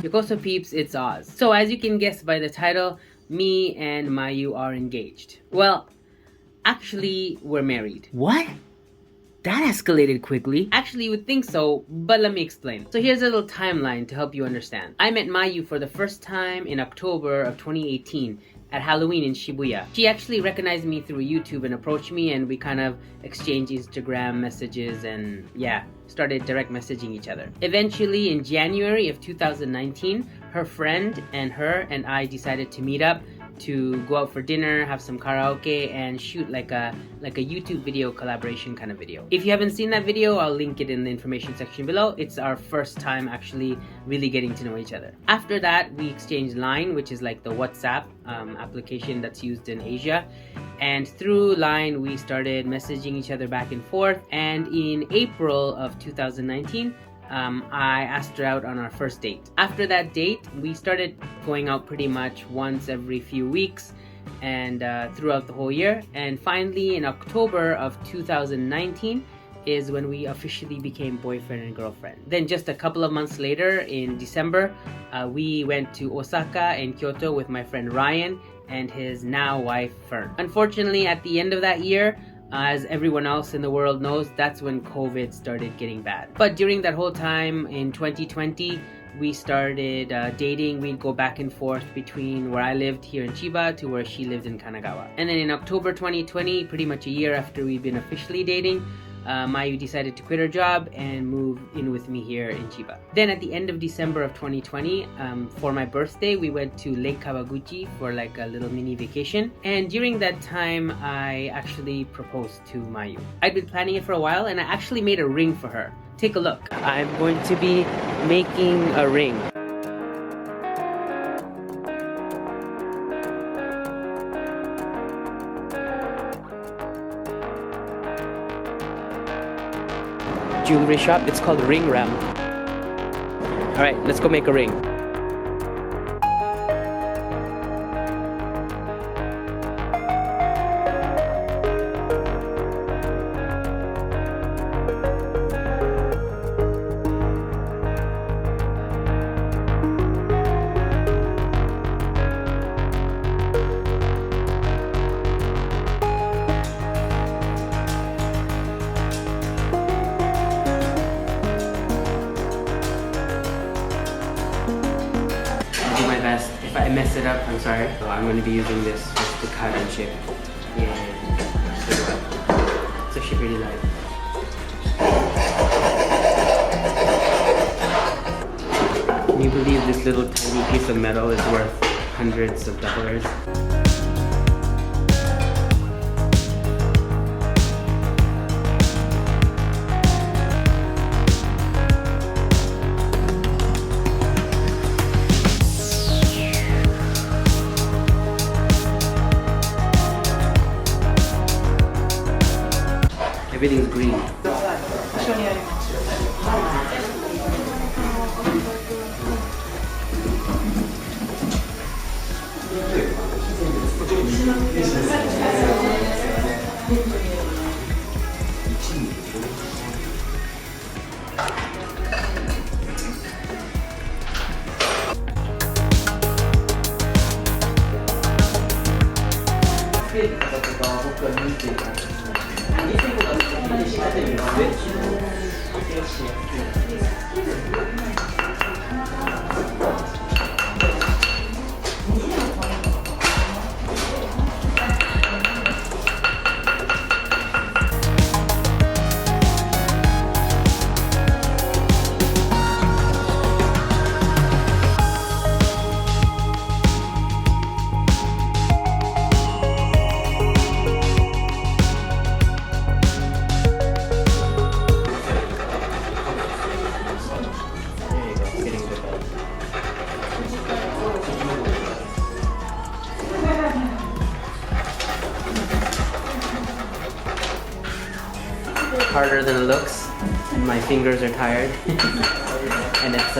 Yokoso peeps, it's Oz. So as you can guess by the title, me and Mayu are engaged. Well, actually, we're married. What? That escalated quickly. Actually, you would think so, but let me explain. So here's a little timeline to help you understand. I met Mayu for the first time in October of 2018 at Halloween in Shibuya. She actually recognized me through YouTube and approached me, and we kind of exchanged Instagram messages and yeah, started direct messaging each other. Eventually, in January of 2019, her friend and her and I decided to meet up to go out for dinner, have some karaoke, and shoot like a YouTube video collaboration kind of video. If you haven't seen that video, I'll link it in the information section below. It's our first time actually really getting to know each other. After that, we exchanged Line, which is like the WhatsApp application that's used in Asia. And through Line, we started messaging each other back and forth. And in April of 2019, I asked her out on our first date. After that date, we started going out pretty much once every few weeks and throughout the whole year. And finally, in October of 2019 is when we officially became boyfriend and girlfriend. Then just a couple of months later, in December, we went to Osaka and Kyoto with my friend Ryan and his now wife Fern. Unfortunately, at the end of that year, as everyone else in the world knows, that's when COVID started getting bad. But during that whole time in 2020, we started dating. We'd go back and forth between where I lived here in Chiba to where she lived in Kanagawa. And then in October 2020, pretty much a year after we'd been officially dating, Mayu decided to quit her job and move in with me here in Chiba. Then at the end of December of 2020, for my birthday, we went to Lake Kawaguchi for like a little mini vacation. And during that time, I actually proposed to Mayu. I'd been planning it for a while, and I actually made a ring for her. Take a look. I'm going to be making a ring. Jewelry shop, it's called Ring Ram. Alright, let's go make a ring. If I mess it up, I'm sorry. So I'm going to be using this just to cut and shape. Yeah. So she really light. Can you believe this little tiny piece of metal is worth hundreds of dollars? Everything's green. Harder than it looks, and my fingers are tired, and it's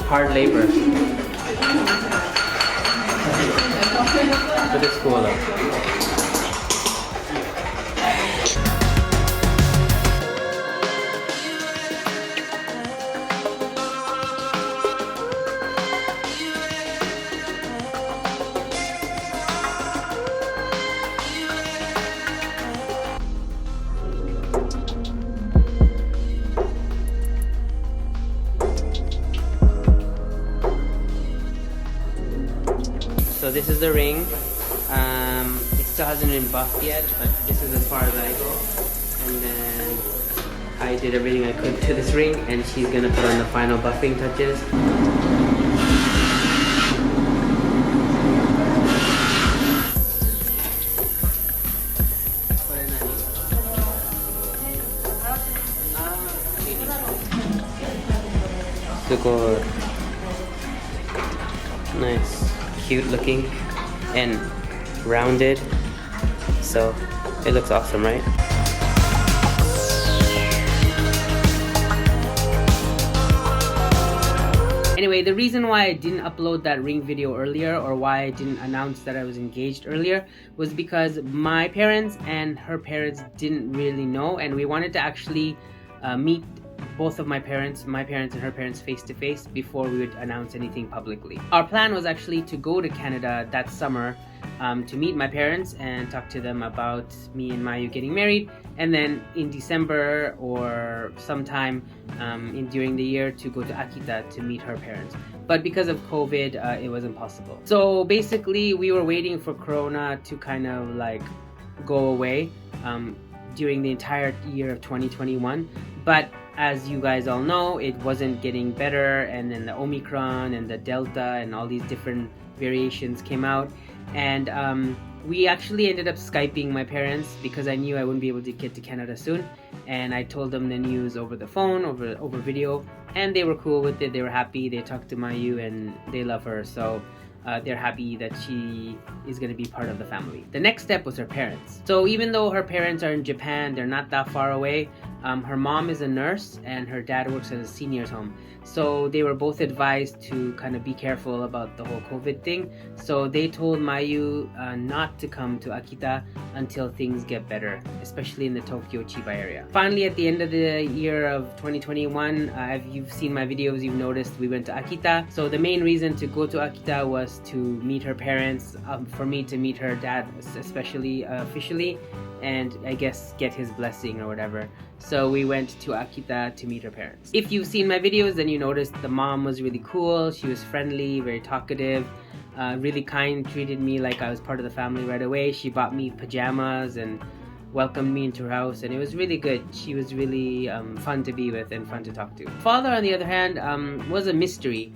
hard labor, but it's cool though. So this is the ring. It still hasn't been buffed yet, but this is as far as I go. And then I did everything I could to this ring, and she's gonna put on the final buffing touches. Good. Nice, cute looking and rounded, so it looks awesome, right? Anyway, the reason why I didn't upload that ring video earlier, or why I didn't announce that I was engaged earlier, was because my parents and her parents didn't really know, and we wanted to actually meet both of my parents and her parents face to face before we would announce anything publicly. Our plan was actually to go to Canada that summer to meet my parents and talk to them about me and Mayu getting married, and then in December or sometime during the year to go to Akita to meet her parents. But because of COVID, it was impossible. So basically we were waiting for Corona to kind of like go away during the entire year of 2021, but as you guys all know, it wasn't getting better, and then the Omicron and the Delta and all these different variations came out, and we actually ended up Skyping my parents because I knew I wouldn't be able to get to Canada soon, and I told them the news over the phone, over video, and they were cool with it. They were happy. They talked to Mayu and they love her, so they're happy that she is going to be part of the family. The next step was her parents. So even though her parents are in Japan, they're not that far away. Her mom is a nurse and her dad works at a seniors home. So they were both advised to kind of be careful about the whole COVID thing. So they told Mayu not to come to Akita until things get better, especially in the Tokyo Chiba area. Finally, at the end of the year of 2021, if you've seen my videos, you've noticed we went to Akita. So the main reason to go to Akita was to meet her parents, for me to meet her dad, especially officially, and I guess get his blessing or whatever. So we went to Akita to meet her parents. If you've seen my videos, then you noticed the mom was really cool. She was friendly, very talkative, really kind, treated me like I was part of the family right away. She bought me pajamas and welcomed me into her house, and it was really good. She was really fun to be with and fun to talk to. Father, on the other hand, was a mystery.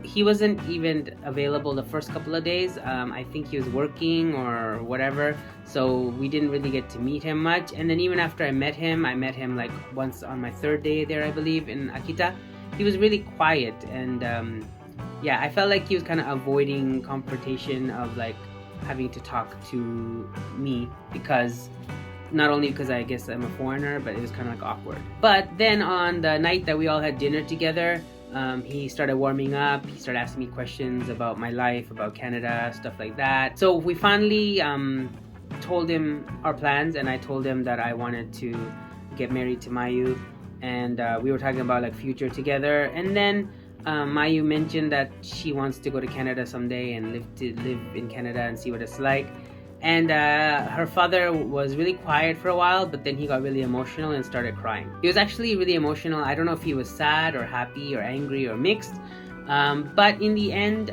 He wasn't even available the first couple of days. I think he was working or whatever, so we didn't really get to meet him much. And then even after I met him like once on my third day there, I believe, in Akita. He was really quiet, and yeah, I felt like he was kind of avoiding confrontation of like having to talk to me, because not only because I guess I'm a foreigner, but it was kind of like awkward. But then on the night that we all had dinner together, he started warming up. He started asking me questions about my life, about Canada, stuff like that. So we finally told him our plans, and I told him that I wanted to get married to Mayu, and we were talking about like future together. And then Mayu mentioned that she wants to go to Canada someday and live in Canada and see what it's like. And her father was really quiet for a while, but then he got really emotional and started crying. He was actually really emotional. I don't know if he was sad or happy or angry or mixed. But in the end,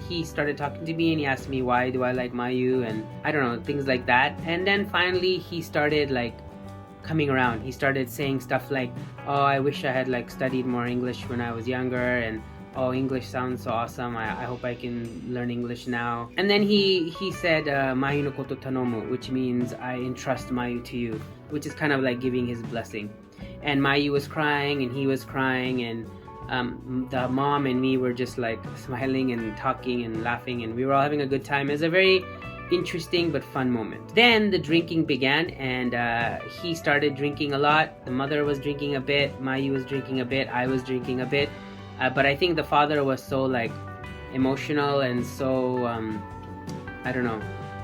he started talking to me and he asked me, why do I like Mayu? And I don't know, things like that. And then finally he started like coming around. He started saying stuff like, oh, I wish I had like studied more English when I was younger, and oh, English sounds so awesome. I hope I can learn English now. And then he said, Mayu no koto tanomu, which means I entrust Mayu to you, which is kind of like giving his blessing. And Mayu was crying and he was crying, and the mom and me were just like smiling and talking and laughing, and we were all having a good time. It was a very interesting but fun moment. Then the drinking began, and he started drinking a lot. The mother was drinking a bit, Mayu was drinking a bit, I was drinking a bit. But I think the father was so like emotional and so I don't know,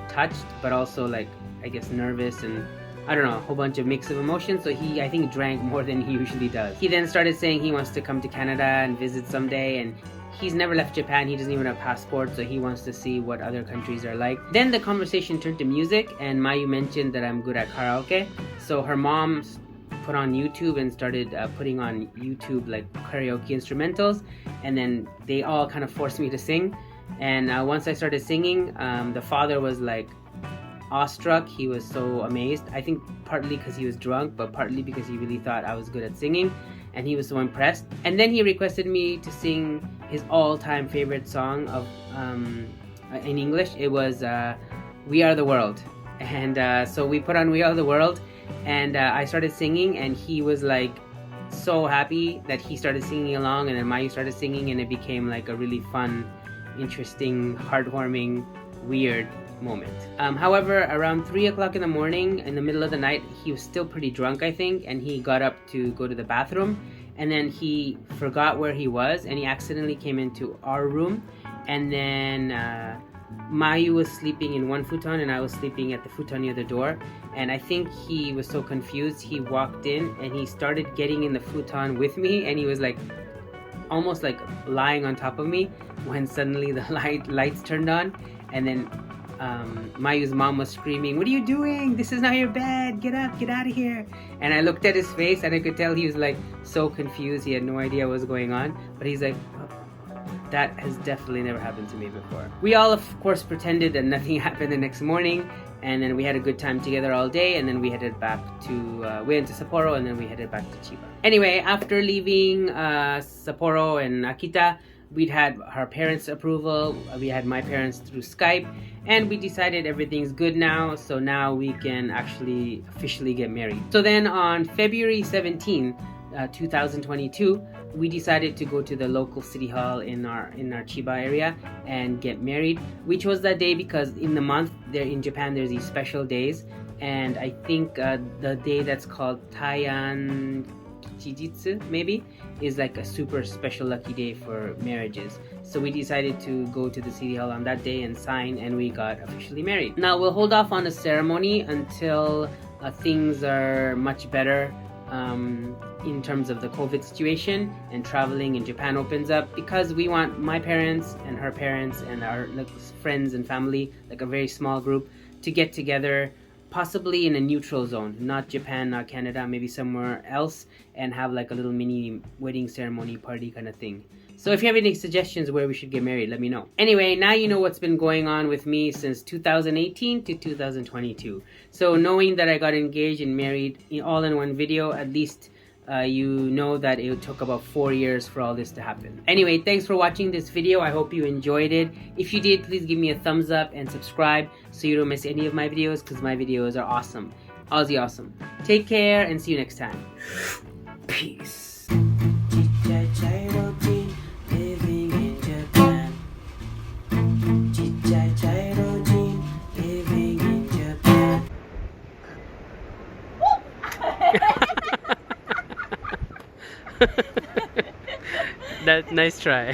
touched, but also like I guess nervous, and I don't know, a whole bunch of mix of emotions. So he, I think, drank more than he usually does. He then started saying he wants to come to Canada and visit someday, and he's never left Japan. He doesn't even have a passport, so he wants to see what other countries are like. Then the conversation turned to music, and Mayu mentioned that I'm good at karaoke. So her mom put on YouTube and started putting on YouTube like karaoke instrumentals, and then they all kind of forced me to sing. And once I started singing, the father was like awestruck. He was so amazed. I think partly because he was drunk, but partly because he really thought I was good at singing, and he was so impressed. And then he requested me to sing his all-time favorite song of in English. It was We Are the World. And so we put on We Are the World, and I started singing, and he was like so happy that he started singing along, and then Mayu started singing, and it became like a really fun, interesting, heartwarming, weird moment. However, around 3 o'clock in the morning, in the middle of the night, he was still pretty drunk, I think, and he got up to go to the bathroom, and then he forgot where he was, and he accidentally came into our room, and then Mayu was sleeping in one futon and I was sleeping at the futon near the door, and I think he was so confused, he walked in and he started getting in the futon with me, and he was like almost like lying on top of me when suddenly the lights turned on, and then Mayu's mom was screaming, "What are you doing? This is not your bed. Get up, get out of here." And I looked at his face and I could tell he was like so confused. He had no idea what was going on, but he's like, that has definitely never happened to me before. We all, of course, pretended that nothing happened the next morning, and then we had a good time together all day, and then we headed back to, we went to Sapporo, and then we headed back to Chiba. Anyway, after leaving Sapporo and Akita, we'd had our parents' approval, we had my parents through Skype, and we decided everything's good now, so now we can actually officially get married. So then on February 17, 2022, we decided to go to the local city hall in our Chiba area and get married. We chose that day because in the month there in Japan there's these special days, and I think the day that's called Taian Kijitsu maybe is like a super special lucky day for marriages. So we decided to go to the city hall on that day and sign, and we got officially married. Now we'll hold off on the ceremony until things are much better in terms of the COVID situation and traveling in Japan opens up, because we want my parents and her parents and our friends and family, like a very small group, to get together, possibly in a neutral zone, not Japan, not Canada, maybe somewhere else, and have like a little mini wedding ceremony party kind of thing. So if you have any suggestions where we should get married, let me know. Anyway, now you know what's been going on with me since 2018 to 2022. So knowing that I got engaged and married all in one video, at least you know that it took about 4 years for all this to happen. Anyway, thanks for watching this video. I hope you enjoyed it. If you did, please give me a thumbs up and subscribe so you don't miss any of my videos, because my videos are awesome. OzzyAwesome. Take care and see you next time. Peace. That nice try.